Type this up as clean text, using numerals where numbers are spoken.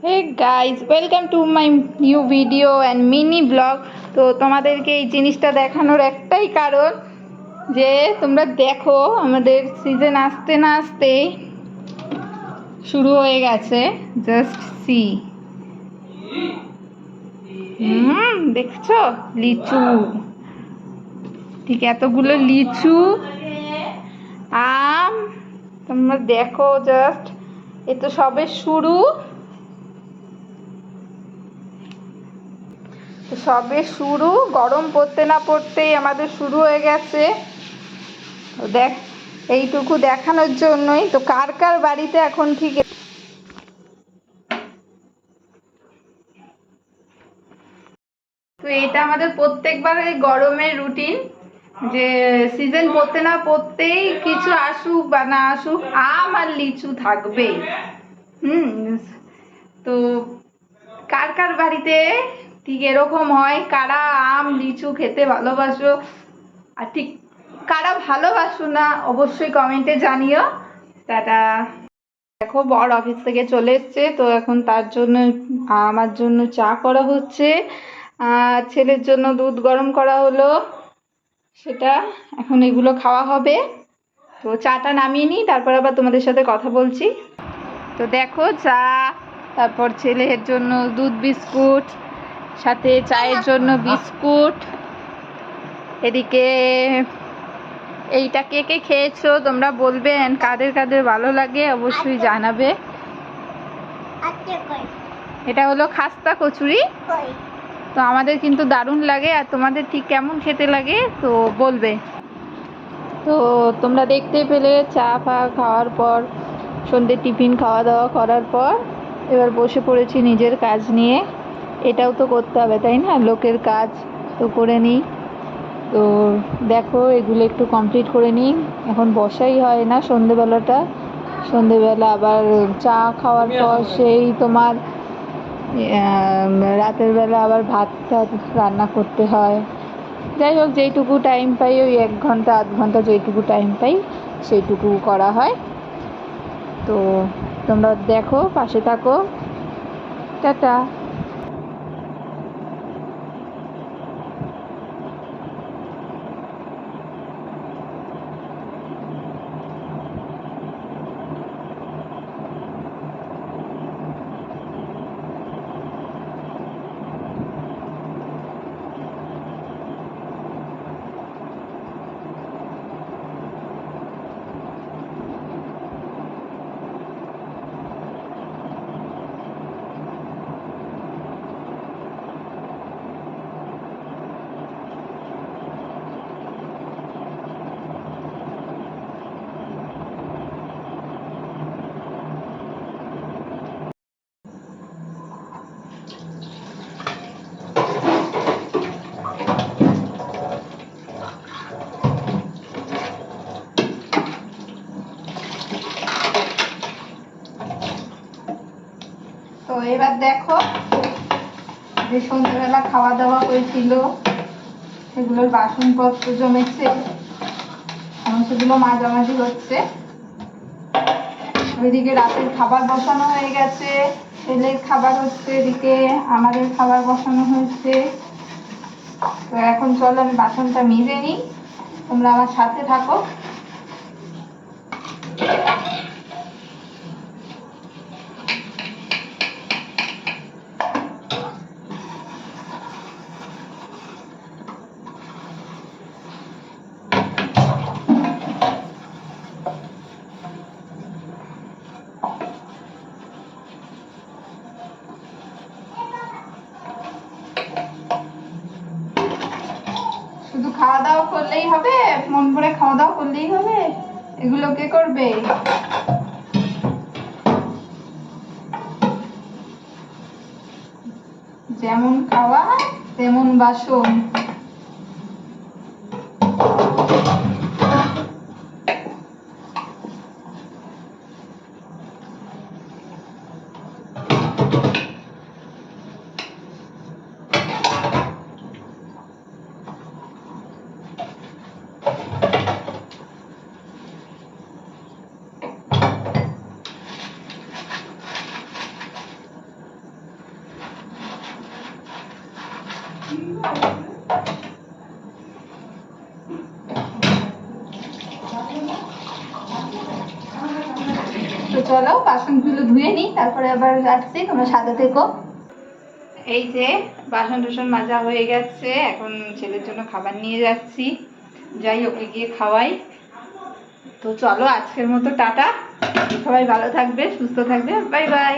Hey guys, welcome to my new video and mini vlog. তো তোমাদেরকে এই জিনিসটা দেখানোর একটাই কারণ যে তোমরা দেখো আমাদের সিজন আসতে না আসতেই শুরু হয়ে গেছে। জাস্ট সি, দেখছো লিচু, ঠিক এতগুলো লিচু আম তোমরা দেখো। জাস্ট এ তো সবে শুরু, গরম পড়তে না পড়তেই আমাদের শুরু হয়ে গেছে। দেখ, এইটুকু দেখানোর জন্যই তো কার কার বাড়িতে এখন ঠিক। তো এটা আমাদের প্রত্যেকবার এই গরমের রুটিন, যে সিজন পড়তে না পড়তেই কিছু আসুক বা না আসুক আম আর লিচু থাকবেই। তো কার কার বাড়িতে ঠিক এরকম হয়, কারা আম লিচু খেতে ভালোবাসো, আর ঠিক কারা ভালোবাসো না অবশ্যই কমেন্টে জানিও। টাটা। দেখো বর অফিস থেকে চলে এসছে, তো এখন তার জন্য আমার জন্য চা করা হচ্ছে, আর ছেলের জন্য দুধ গরম করা হলো, সেটা এখন এগুলো খাওয়া হবে। তো চাটা নামিয়ে নিই, তারপর আবার তোমাদের সাথে কথা বলছি। তো দেখো চা, তারপর ছেলের জন্য দুধ বিস্কুট, সাথে চায়ের জন্য বিস্কুট। এদিকে এইটা কে কে খেয়েছো তোমরা বলবেন, কাদের কাদের ভালো লাগে অবশ্যই জানাবে। এটা হলো খাস্তা কচুরি, তো আমাদের কিন্তু দারুণ লাগে, আর তোমাদের ঠিক কেমন খেতে লাগে তো বলবে। তো তোমরা দেখতেই পেলে চা ফা খাওয়ার পর, সন্ধ্যে টিফিন খাওয়া দাওয়া করার পর এবার বসে পড়েছি নিজের কাজ নিয়ে। এটাও তো করতে হবে তাই না, লোকের কাজ তো করে নিই। তো দেখো এগুলো একটু কমপ্লিট করে নিই, এখন বসাই হয় না সন্ধেবেলাটা। সন্ধেবেলা আবার চা খাওয়ার পর সেই তোমার রাতের বেলা আবার ভাত টাত রান্না করতে হয়। যাই হোক, যেইটুকু টাইম পাই, ওই 1 ঘন্টা 8 ঘন্টা যেইটুকু টাইম পাই সেইটুকু করা হয়। তো তোমরা দেখো, পাশে থাকো। টাটা। তো এবার দেখো, যে সন্ধ্যেবেলা খাওয়া দাওয়া হয়েছিল সেগুলোর বাসনপত্র জমেছে, এখন সেগুলো মাঝামাঝি হচ্ছে। ওইদিকে রাতের খাবার বসানো হয়ে গেছে, ছেলের খাবার হচ্ছে, এদিকে আমাদের খাবার বসানো হয়েছে। তো এখন চলো আমি বাসনটা মেজে নিই, তোমরা আমার সাথে থাকো। শুধু খাওয়া দাওয়া করলেই হবে? মন ভরে খাওয়া দাওয়া করলেই হবে? এগুলো কে করবে? যেমন খাওয়া তেমন বাসন। তো চলো বাসনগুলো ধুয়ে নিই, তারপরে আবার যাচ্ছি, তোমরা সাথে থেকো। এই যে বাসন টাসন মাজা হয়ে গেছে, এখন ছেলের জন্য খাবার নিয়ে যাচ্ছি, যাই ওকে গিয়ে খাওয়াই। তো চলো আজকের মতো টাটা, সবাই ভালো থাকবে, সুস্থ থাকবে, বাই বাই।